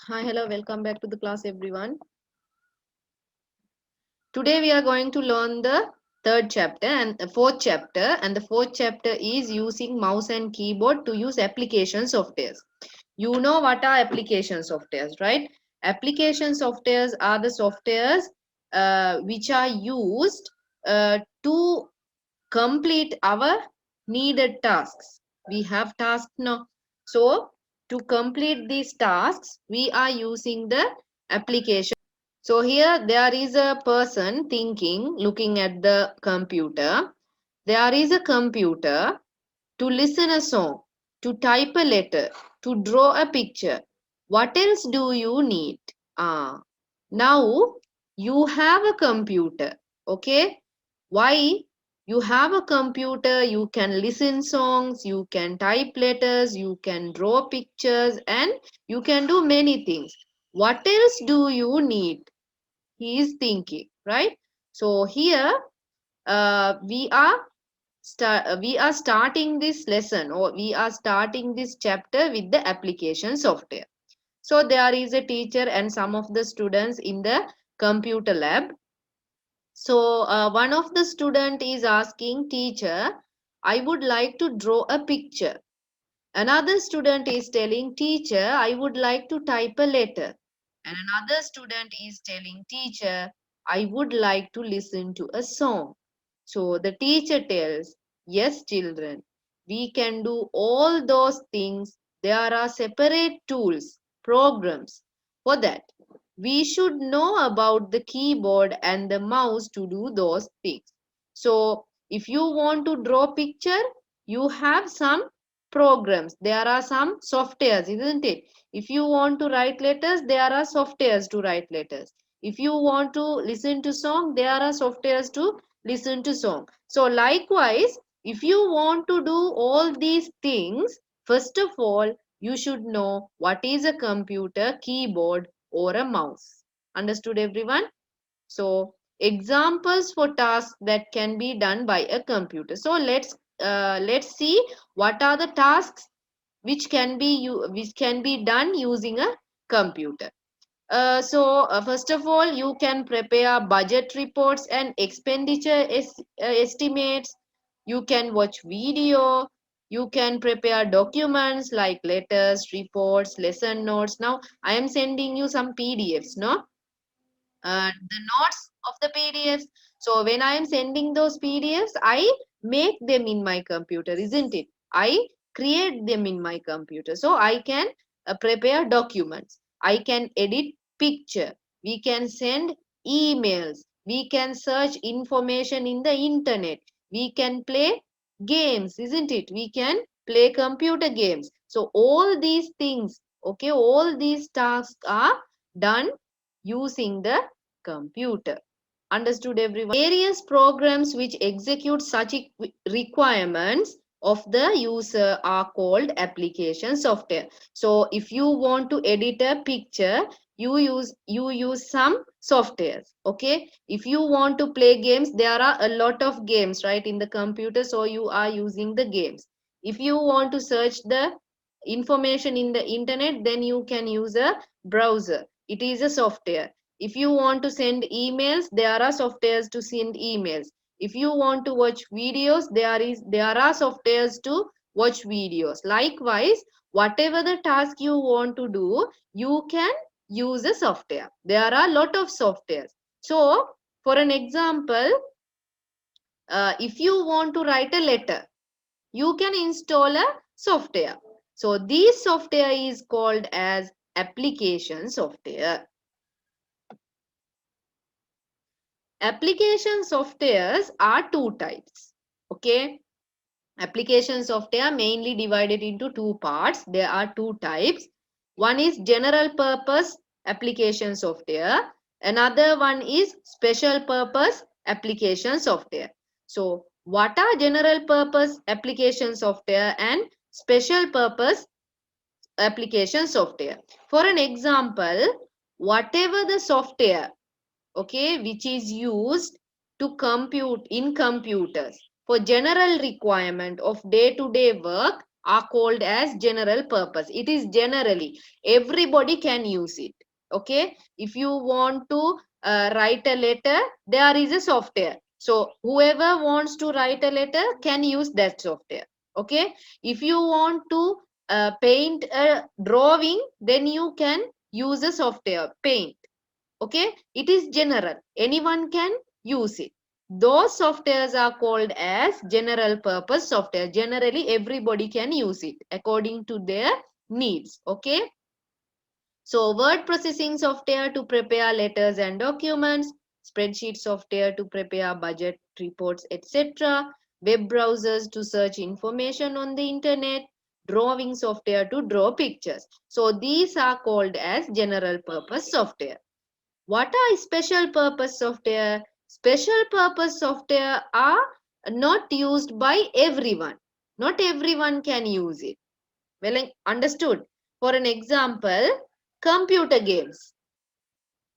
Hi, hello, welcome back to the class, everyone. Today we are going to learn the third chapter and the fourth chapter, and the fourth chapter is using mouse and keyboard to use application softwares. You know what are application softwares, right? Application softwares are the softwares which are used to complete our needed tasks. We have tasks now. So, to complete these tasks, we are using the application. So, here there is a person thinking, looking at the computer. There is a computer to listen a song, to type a letter, to draw a picture. What else do you need? Now you have a computer. Okay, why? You have a computer, you can listen songs, you can type letters, you can draw pictures, and you can do many things. What else do you need? He is thinking, right? So here we are starting this lesson, or we are starting this chapter with the application software. So there is a teacher and some of the students in the computer lab. So one of the student is asking teacher, I would like to draw a picture. Another student is telling teacher, I would like to type a letter. And another student is telling teacher, I would like to listen to a song. So the teacher tells, yes, children, we can do all those things. There are separate tools, programs for that. We should know about the keyboard and the mouse to do those things. So if you want to draw picture, you have some programs. There are some softwares, isn't it? If you want to write letters, there are softwares to write letters. If you want to listen to song, there are softwares to listen to song. So likewise, if you want to do all these things, first of all, you should know what is a computer, keyboard, or a mouse. Understood, everyone? So examples for tasks that can be done by a computer. So let's see what are the tasks which can be done using a computer. First of all, you can prepare budget reports and expenditure estimates. You can watch video. You can prepare documents like letters, reports, lesson notes. Now, I am sending you some PDFs, no? The notes of the PDFs. So when I am sending those PDFs, I make them in my computer, isn't it? I create them in my computer. So I can prepare documents. I can edit picture. We can send emails. We can search information in the internet. We can play games, isn't it? We can play computer games. So all these things, okay, all these tasks are done using the computer. Understood, everyone? Various programs which execute such requirements of the user are called application software. So if you want to edit a picture, you use some softwares. Okay, if you want to play games, there are a lot of games, right, in the computer, so you are using the games. If you want to search the information in the internet, then you can use a browser. It is a software. If you want to send emails, there are softwares to send emails. If you want to watch videos, there are softwares to watch videos. Likewise, whatever the task you want to do, you can use a software. There are a lot of softwares. So for an example, if you want to write a letter, you can install a software. So this software is called as application software. Application softwares are two types. Okay, application software mainly divided into two parts. There are two types. One is general purpose application software. Another one is special purpose application software. So what are general purpose application software and special purpose application software? For an example, whatever the software, okay, which is used to compute in computers for general requirement of day to day work, are called as general purpose. It is generally, everybody can use it. Okay, if you want to write a letter, there is a software. So whoever wants to write a letter can use that software. Okay, if you want to paint a drawing, then you can use a software, paint. Okay, it is general, anyone can use it. Those softwares are called as general purpose software. Generally everybody can use it according to their needs. Okay, so word processing software to prepare letters and documents, spreadsheet software to prepare budget reports, etc., web browsers to search information on the internet, drawing software to draw pictures. So these are called as general purpose software. What are special purpose software? Special purpose software are not used by everyone. Not everyone can use it. Well understood. For an example, computer games.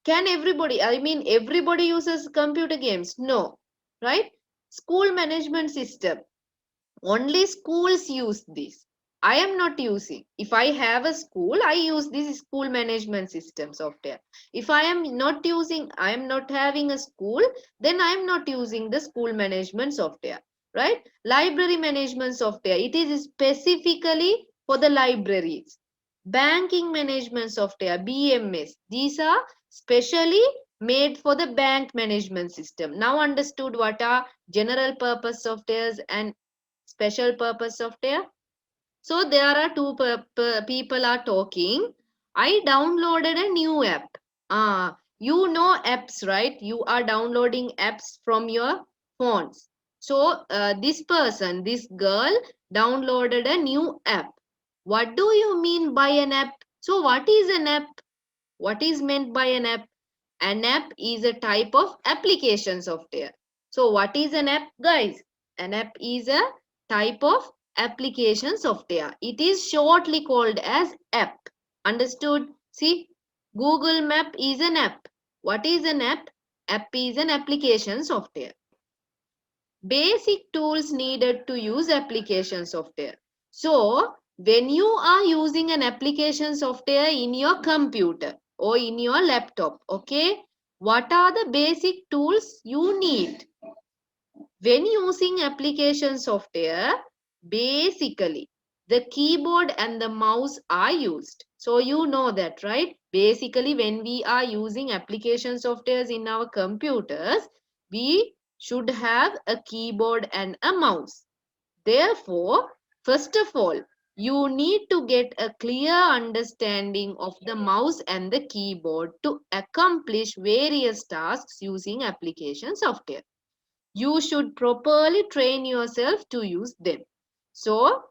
Can everybody, I mean, everybody uses computer games? No, right? School management system. Only schools use this. I am not using. If I have a school, I use this school management system software. If I am not using, I am not having a school, then I am not using the school management software, right? Library management software, it is specifically for the libraries. Banking management software, BMS, these are specially made for the bank management system. Now understood what are general purpose softwares and special purpose software. So there are two people are talking. I downloaded a new app. You know apps, right? You are downloading apps from your phones. So this person, this girl downloaded a new app. What do you mean by an app? So what is an app? What is meant by an app? An app is a type of application software. So what is an app, guys? An app is a type of application software. It is shortly called as app. Understood? See, Google Map is an app. What is an app? App is an application software. Basic tools needed to use application software. So when you are using an application software in your computer or in your laptop, okay, what are the basic tools you need? When using application software, basically the keyboard and the mouse are used. So you know that, right? Basically when we are using application softwares in our computers, we should have a keyboard and a mouse. Therefore, first of all, you need to get a clear understanding of the mouse and the keyboard to accomplish various tasks using application software. You should properly train yourself to use them. So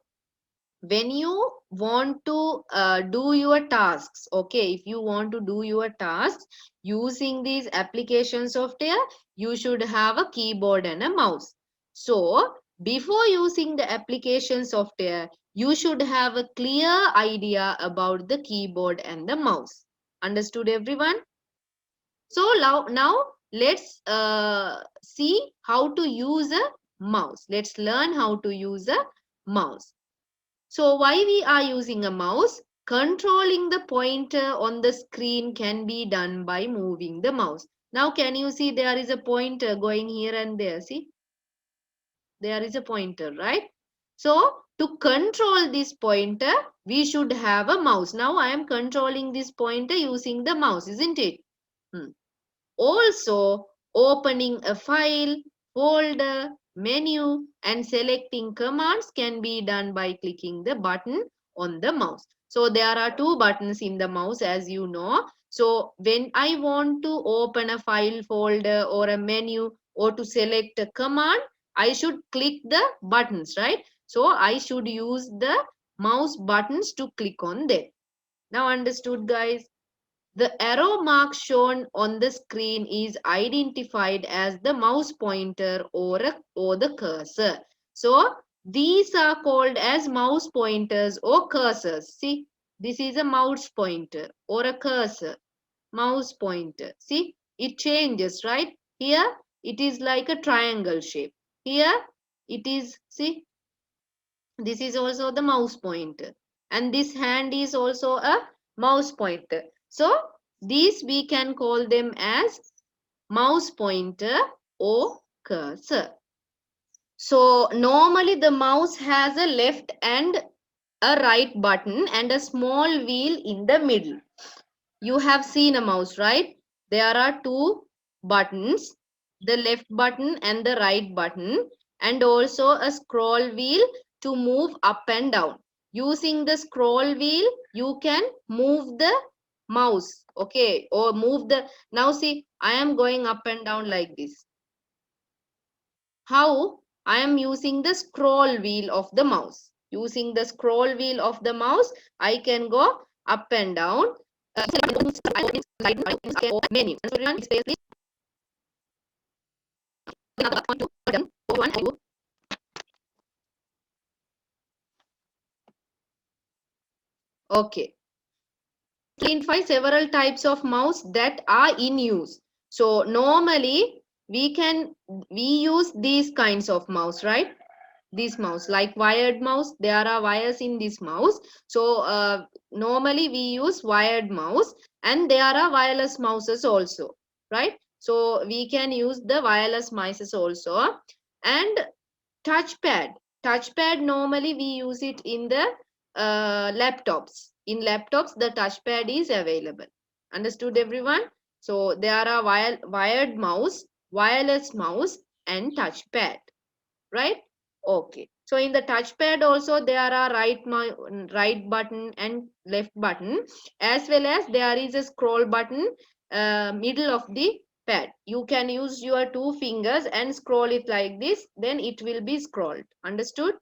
when you want to do your tasks, okay, if you want to do your tasks using these application software, you should have a keyboard and a mouse. So before using the application software, you should have a clear idea about the keyboard and the mouse. Understood, everyone? So now let's see how to use a mouse. Let's learn how to use a mouse. So why we are using a mouse? Controlling the pointer on the screen can be done by moving the mouse. Now can you see there is a pointer going here and there? See, there is a pointer, right? So to control this pointer, we should have a mouse. Now I am controlling this pointer using the mouse, isn't it? Hmm. Also, opening a file, folder, menu, and selecting commands can be done by clicking the button on the mouse. So there are two buttons in the mouse, as you know. So when I want to open a file, folder, or a menu, or to select a command, I should click the buttons, right? So I should use the mouse buttons to click on them. Now understood, guys? The arrow mark shown on the screen is identified as the mouse pointer or the cursor. So these are called as mouse pointers or cursors. See, this is a mouse pointer or a cursor. Mouse pointer. See, it changes, right? Here it is like a triangle shape. Here it is, see, This is also the mouse pointer. And this hand is also a mouse pointer. So these we can call them as mouse pointer or cursor. So normally the mouse has a left and a right button and a small wheel in the middle. You have seen a mouse, right? There are two buttons, the left button and the right button, and also a scroll wheel to move up and down. Using the scroll wheel, you can move the mouse, okay, or move the, now see, I am going up and down like this. How? I am using the scroll wheel of the mouse. Using the scroll wheel of the mouse, I can go up and down. Menu. Okay. Identify several types of mouse that are in use. So normally we use these kinds of mouse, right? This mouse, like wired mouse, there are wires in this mouse. So normally we use wired mouse, and there are wireless mouses also, right? So we can use the wireless mice also. And touchpad normally we use it in the laptops. In laptops the touchpad is available. Understood everyone? So there are wired mouse, wireless mouse, and touchpad, right? Okay. So in the touchpad also there are right button and left button, as well as there is a scroll button middle of the pad. You can use your two fingers and scroll it like this, then it will be scrolled. Understood?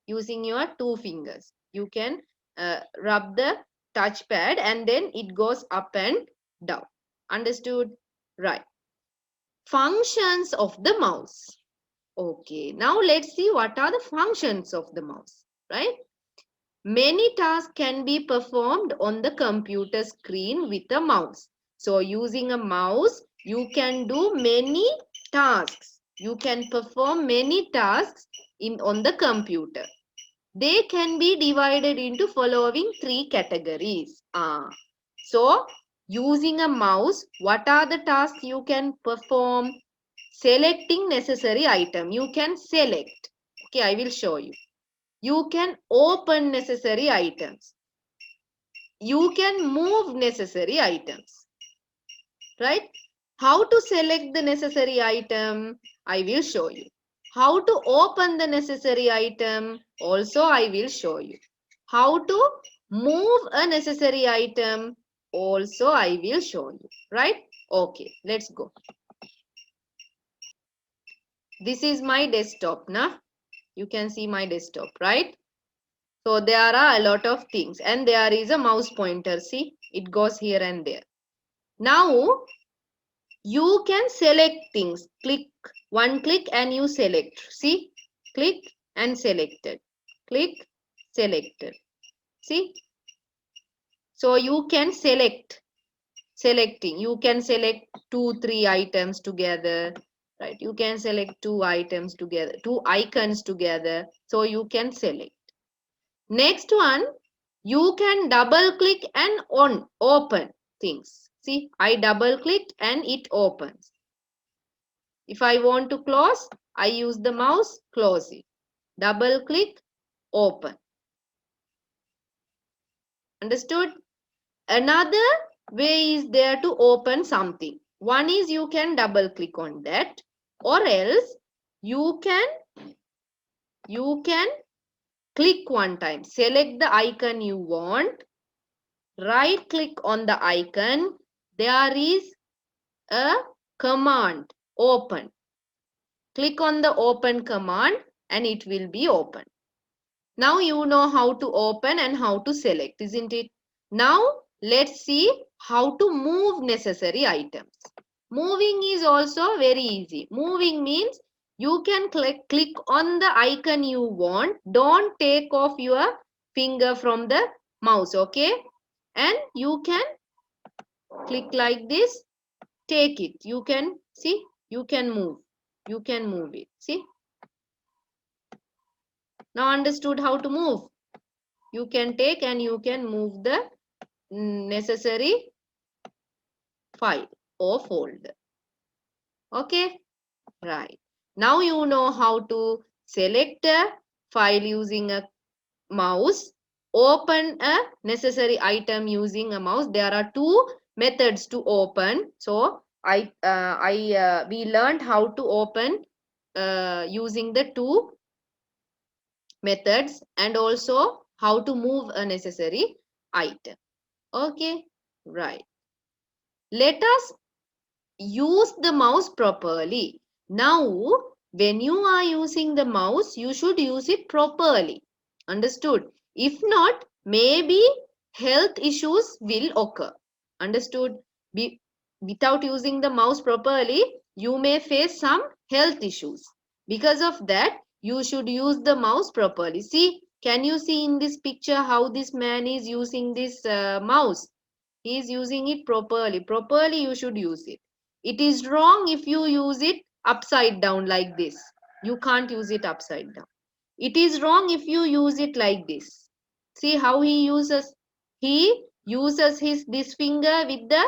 Using your two fingers, you can rub the touchpad and then it goes up and down. Understood? Right. Functions of the mouse. Okay, now let's see what are the functions of the mouse, right? Many tasks can be performed on the computer screen with a mouse. So using a mouse, you can do many tasks. You can perform many tasks on the computer. They can be divided into following three categories. So using a mouse, what are the tasks you can perform? Selecting necessary item. You can select. Okay, I will show you. You can open necessary items. You can move necessary items. Right? How to select the necessary item? I will show you. How to open the necessary item? Also, I will show you. How to move a necessary item? Also, I will show you. Right? Okay, let's go. This is my desktop now. You can see my desktop, right? So there are a lot of things, and there is a mouse pointer. See, it goes here and there. Now you can select things. Click, one click and you select. See, click and selected. Click, selected. See, so you can selecting. You can select 2, 3 items together, right? You can select 2 items together, 2 icons together. So you can select. Next one, you can double click and open things. See, I double clicked and it opens. If I want to close, I use the mouse, close it. Double click, open. Understood? Another way is there to open something. One is you can double click on that, or else you can click one time. Select the icon you want. Right click on the icon. There is a command, open. Click on the open command and it will be open. Now you know how to open and how to select, isn't it? Now let's see how to move necessary items. Moving is also very easy. Moving means you can click on the icon you want. Don't take off your finger from the mouse, okay? And you can click like this, take it. You can see, you can move. You can move it. See? Now understood how to move. You can take and you can move the necessary file or folder. Okay, right. Now you know how to select a file using a mouse, open a necessary item using a mouse. There are two methods to open. So we learned how to open using the two methods, and also how to move a necessary item. Okay, right. Let us use the mouse properly. Now, when you are using the mouse, you should use it properly. Understood? If not, maybe health issues will occur. Understood? Without using the mouse properly, you may face some health issues. Because of that, you should use the mouse properly. See, can you see in this picture how this man is using this mouse? He is using it properly. Properly, you should use it. It is wrong if you use it upside down like this. You can't use it upside down. It is wrong if you use it like this. See how he uses. He uses his this finger with the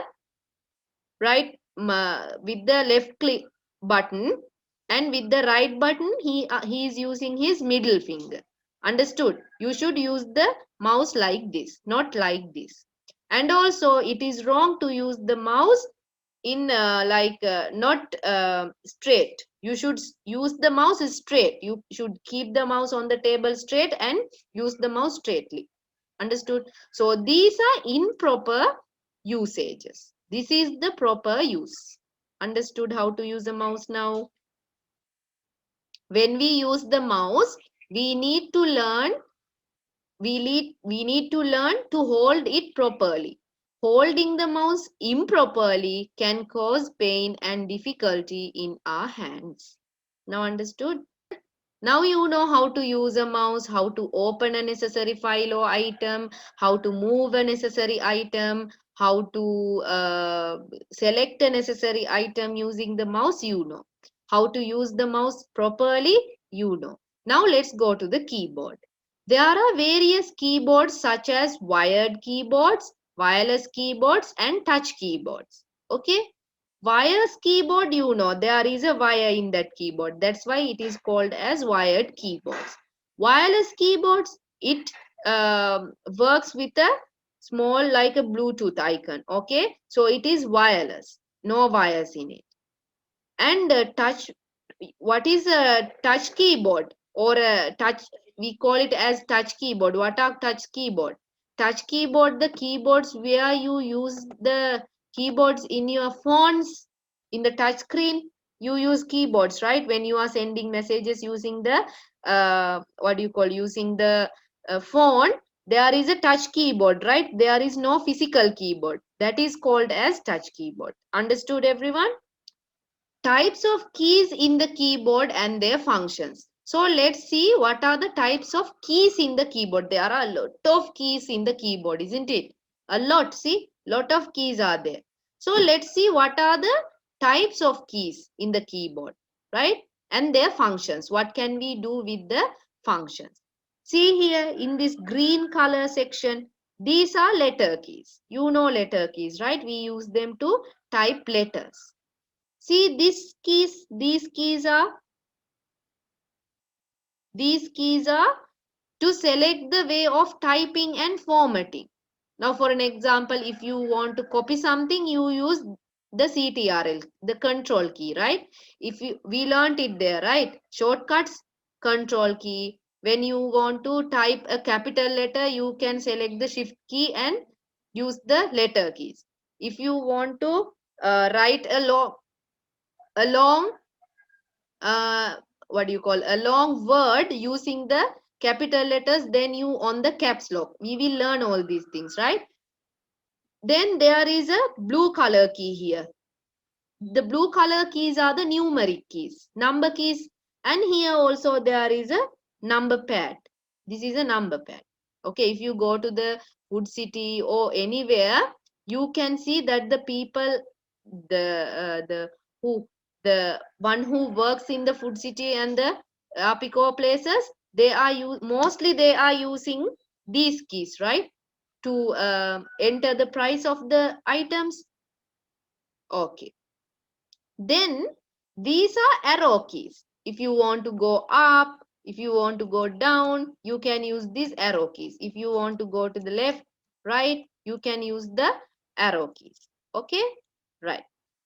with the left click button, and with the right button he is using his middle finger. Understood? You should use the mouse like this, not like this. And also it is wrong to use the mouse in not straight. You should use the mouse straight. You should keep the mouse on the table straight and use the mouse straightly. Understood? So these are improper usages. This is the proper use. Understood how to use a mouse now? When we use the mouse, we need to learn we need to learn to hold it properly. Holding the mouse improperly can cause pain and difficulty in our hands. Now understood? Now you know how to use a mouse, how to open a necessary file or item, how to move a necessary item, how to select a necessary item using the mouse, you know. How to use the mouse properly, you know. Now let's go to the keyboard. There are various keyboards such as wired keyboards, wireless keyboards, and touch keyboards. Okay. Wireless keyboard, you know, there is a wire in that keyboard. That's why it is called as wired keyboards. Wireless keyboards, it works with a small like a Bluetooth icon. Okay. So it is wireless. No wires in it. And touch, what is a touch keyboard or a touch? We call it as touch keyboard. What are touch keyboard? Touch keyboard, the keyboards where you use the keyboards in your phones, in the touch screen. You use keyboards, right? When you are sending messages using the what do you call, using the phone, there is a touch keyboard, right? There is no physical keyboard. That is called as touch keyboard. Understood, everyone? Types of keys in the keyboard and their functions. So let's see what are the types of keys in the keyboard. There are a lot of keys in the keyboard, isn't it? A lot, see, lot of keys are there. So let's see what are the types of keys in the keyboard, right? And their functions. What can we do with the functions? See here in this green color section, these are letter keys. You know letter keys, right? We use them to type letters. See these keys are to select the way of typing and formatting. Now for an example, if you want to copy something, you use the CTRL, the control key, right? We learned it there, right? Shortcuts, control key. When you want to type a capital letter, you can select the shift key and use the letter keys. If you want to write a long what do you call, a long word using the capital letters, then you on the caps lock. We will learn all these things, right? Then there is a blue color key here. The blue color keys are the numeric keys, number keys. And here also there is a number pad. This is a number pad. Okay, if you go to the Food City or anywhere, you can see that the people, the who the one who works in the Food City and the Apico places, They are mostly they are using these keys, right, to enter the price of the items. Okay. Then these are arrow keys. If you want to go up, if you want to go down, you can use these arrow keys. If you want to go to the left, right, you can use the arrow keys. Okay, right.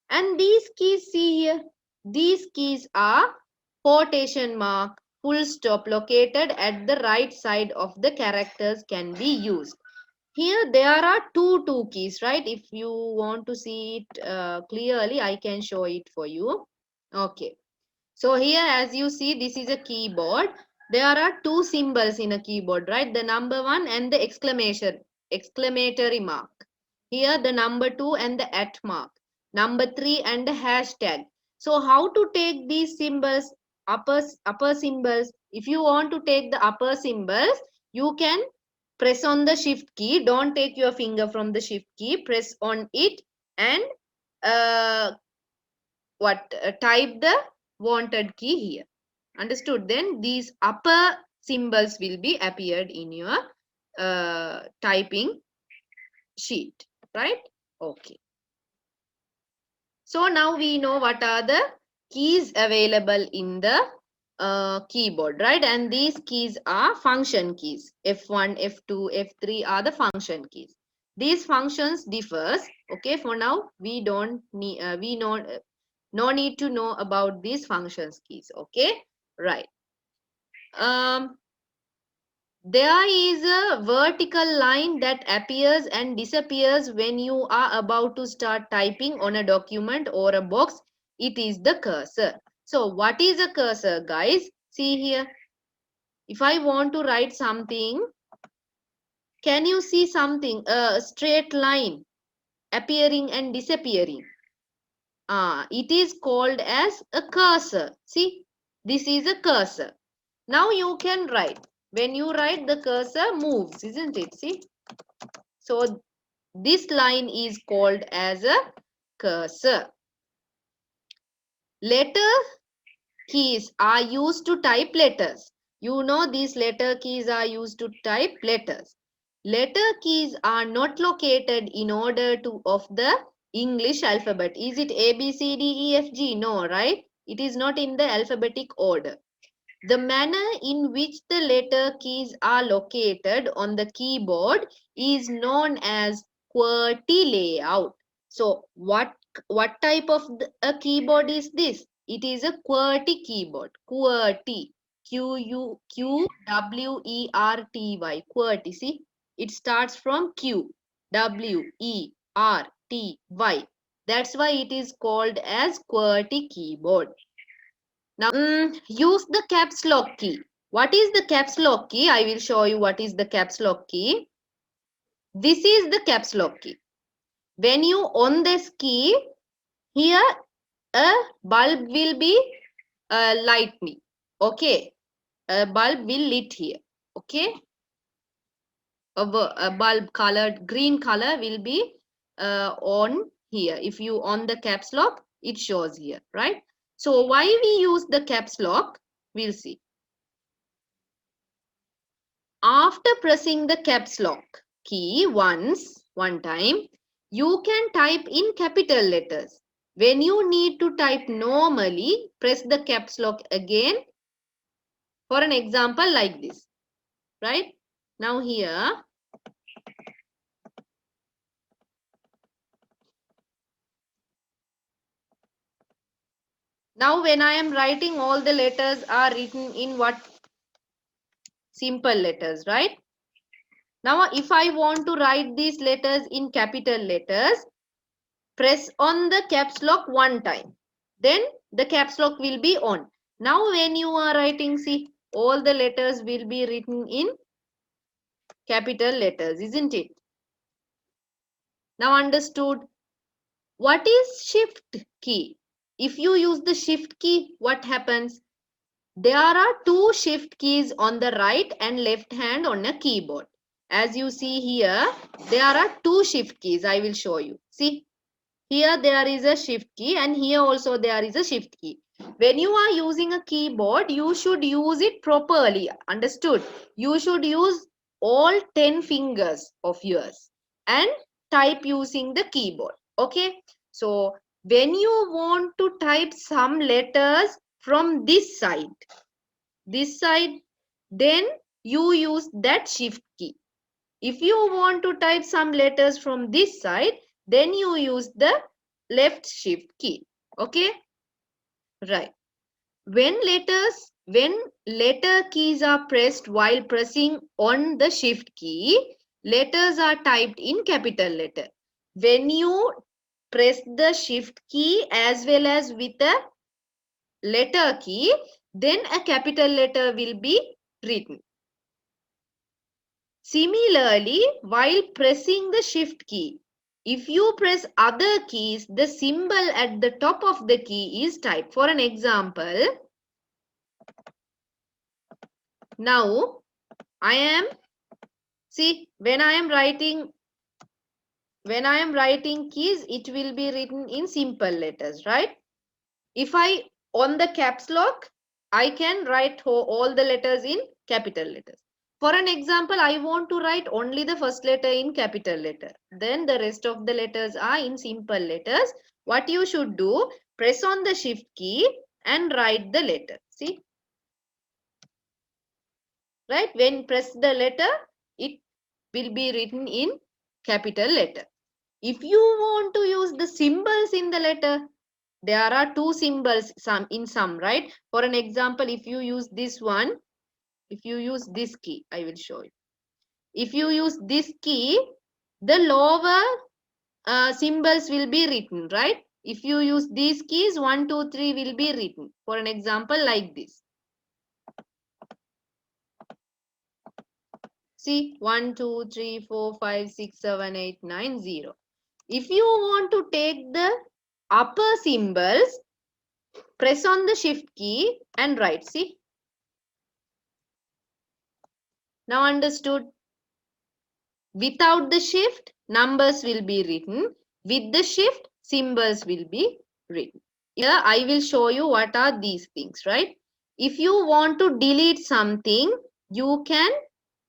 And these keys, see here, these keys are quotation mark, full stop located at the right side of the characters can be used. Here there are two keys, right? If you want to see it clearly, I can show it for you. Okay. So here, as you see, this is a keyboard. There are two symbols in a keyboard, right? The number one and the exclamatory mark. Here the number two and the at mark. Number three and the hashtag. So how to take these symbols, upper symbols? If you want to take the upper symbols, you can press on the shift key. Don't take your finger from the shift key. Press on it and uh, type the wanted key here. Understood? Then these upper symbols will be appeared in your typing sheet, right? Okay. So now we know what are the keys available in the keyboard, right? And these keys are function keys. F1, F2, F3 are the function keys. These functions differs. Okay, for now we don't need no need to know about these functions keys. Okay, right. There is a vertical line that appears and disappears when you are about to start typing on a document or a box. It is the cursor. So what is a cursor, guys? See here. If I want to write something, can you see something? A straight line appearing and disappearing. It is called as a cursor. See, this is a cursor. Now you can write. When you write, the cursor moves, isn't it? See? So this line is called as a cursor. Letter keys are used to type letters. You know these letter keys are used to type letters. Letter keys are not located in order of the English alphabet. Is it A, B, C, D, E, F, G? No, right? It is not in the alphabetic order. The manner in which the letter keys are located on the keyboard is known as QWERTY layout. So what type of a keyboard is this? It is a QWERTY keyboard. QWERTY. QWERTY. QWERTY. See, it starts from Q. WERTY. That's why it is called as QWERTY keyboard. Now, use the caps lock key. What is the caps lock key? I will show you what is the caps lock key. This is the caps lock key. When you on this key, here a bulb will be lightning. Okay, a bulb will lit here. Okay, a bulb colored green color will be on here. If you on the caps lock, it shows here, right? So why we use the caps lock? We'll see. After pressing the caps lock key one time, you can type in capital letters. When you need to type normally, press the caps lock again. For an example like this, right? Now here, now when I am writing, all the letters are written in what? Simple letters, right? Now if I want to write these letters in capital letters, press on the caps lock one time. Then the caps lock will be on. Now when you are writing, see, all the letters will be written in capital letters, isn't it? Now understood. What is shift key? If you use the shift key, what happens? There are two shift keys on the right and left hand on a keyboard. As you see here, there are two shift keys. I will show you. See, here there is a shift key and here also there is a shift key. When you are using a keyboard, you should use it properly. Understood? You should use all 10 fingers of yours and type using the keyboard. Okay. So when you want to type some letters from this side, then you use that shift key. If you want to type some letters from this side, then you use the left shift key. Okay. Right. When letter keys are pressed while pressing on the shift key, letters are typed in capital letter. When you press the shift key as well as with a letter key, then a capital letter will be written. Similarly, while pressing the shift key, if you press other keys, the symbol at the top of the key is typed. For an example, now I am, see, when I am writing keys, it will be written in simple letters, right? If I on the caps lock, I can write all the letters in capital letters. For an example, I want to write only the first letter in capital letter. Then the rest of the letters are in simple letters. What you should do, press on the shift key and write the letter. See? Right? When press the letter, it will be written in capital letter. If you want to use the symbols in the letter, there are two symbols in some, right? For an example, if you use this one, if you use this key, I will show you. If you use this key, the lower symbols will be written, right? If you use these keys, 1, 2, 3 will be written. For an example, like this. See, 1, 2, 3, 4, 5, 6, 7, 8, 9, 0. If you want to take the upper symbols, press on the shift key and write. See? Now understood? Without the shift, numbers will be written. With the shift, symbols will be written. Here, I will show you what are these things, right? If you want to delete something, you can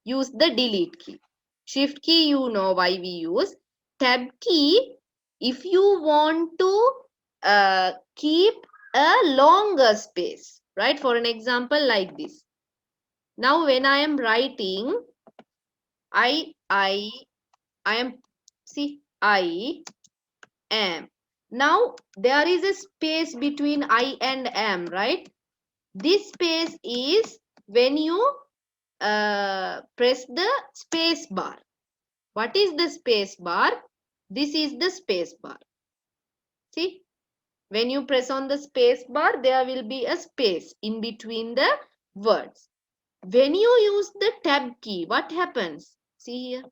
use the delete key. Shift key, you know why we use. Tab key, if you want to keep a longer space, right? For an example like this. Now, when I am writing, I am, see, I am. Now, there is a space between I and am, right? This space is when you press the space bar. What is the space bar? This is the space bar. See, when you press on the space bar, there will be a space in between the words. When you use the tab key, what happens? See here.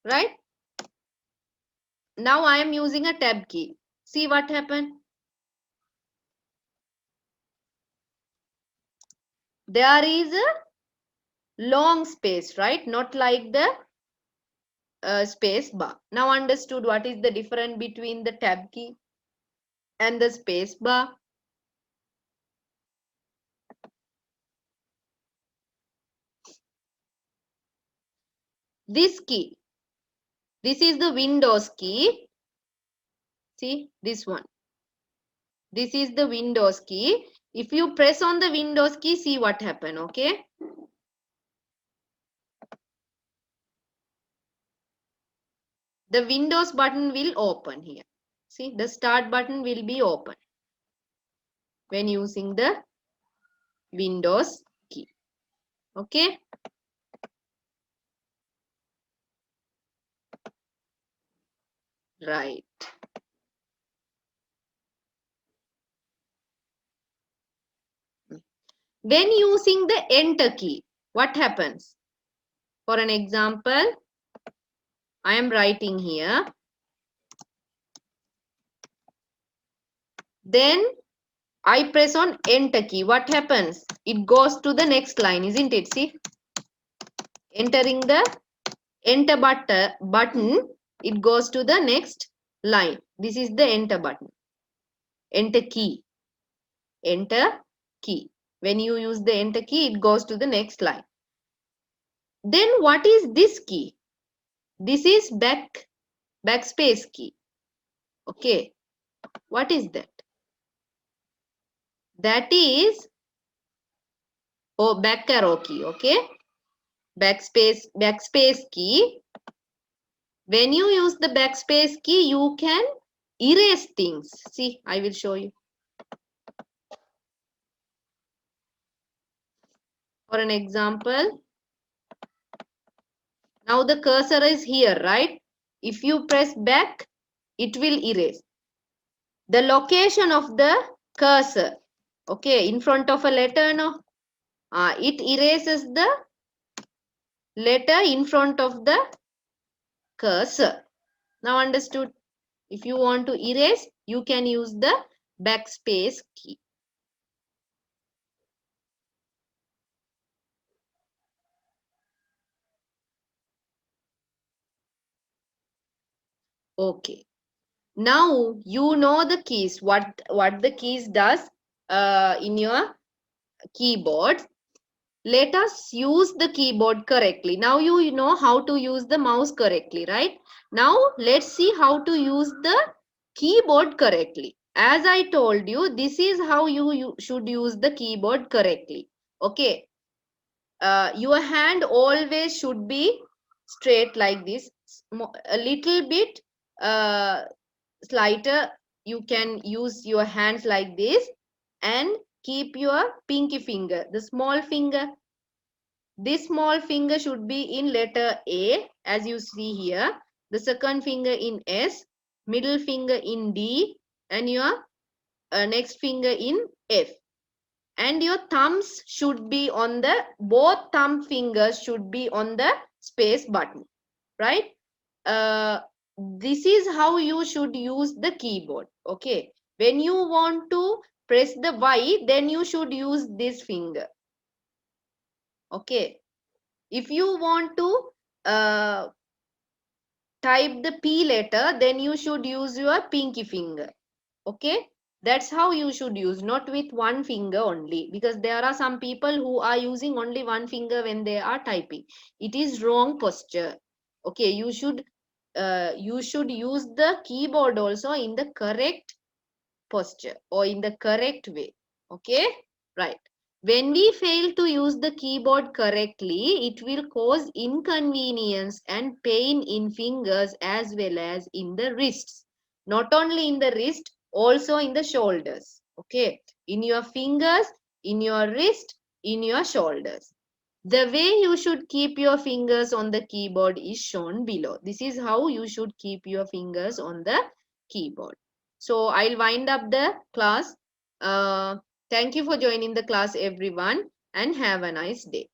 Right? Now I am using a tab key. See what happened? There is a long space, right? Not like the space bar. Now understood what is the difference between the tab key and the space bar? This key, this is the Windows key. See this one. This is the Windows key. If you press on the Windows key, see what happen, okay? The Windows button will open here. See, the start button will be open when using the Windows key. Okay? Right. When using the enter key, what happens? For an example, I am writing here. Then I press on enter key. What happens? It goes to the next line, isn't it? See? Entering the enter button, it goes to the next line. This is the enter button. Enter key. Enter key. When you use the enter key, it goes to the next line. Then what is this key? This is backspace key. Okay. What is that? That is back arrow key. Okay. Backspace key. When you use the backspace key, you can erase things. See, I will show you. For an example, now the cursor is here, right? If you press back, it will erase. The location of the cursor, okay, in front of a letter, no? It erases the letter in front of the cursor. Now understood? If you want to erase, you can use the backspace key. Okay. Now you know the keys, what the keys does in your keyboard. Let us use the keyboard correctly. Now you know how to use the mouse correctly, right? Now let's see how to use the keyboard correctly. As I told you, this is how you should use the keyboard correctly. Okay. Your hand always should be straight like this. A little bit slighter, you can use your hands like this and keep your pinky finger, the small finger. This small finger should be in letter A, as you see here. The second finger in S, middle finger in D, and your next finger in F. And your thumbs should be on the, both thumb fingers should be on the space button, right? This is how you should use the keyboard. Okay, when you want to press the Y, then you should use this finger. Okay, if you want to type the P letter, then you should use your pinky finger. Okay, that's how you should use, not with one finger only, because there are some people who are using only one finger when they are typing. It is wrong posture. Okay, you should use the keyboard also in the correct posture or in the correct way. Okay, right. When we fail to use the keyboard correctly, it will cause inconvenience and pain in fingers as well as in the wrists. Not only in the wrist, also in the shoulders. Okay, in your fingers, in your wrist, in your shoulders. The way you should keep your fingers on the keyboard is shown below. This is how you should keep your fingers on the keyboard. So I'll wind up the class. Thank you for joining the class, everyone, and have a nice day.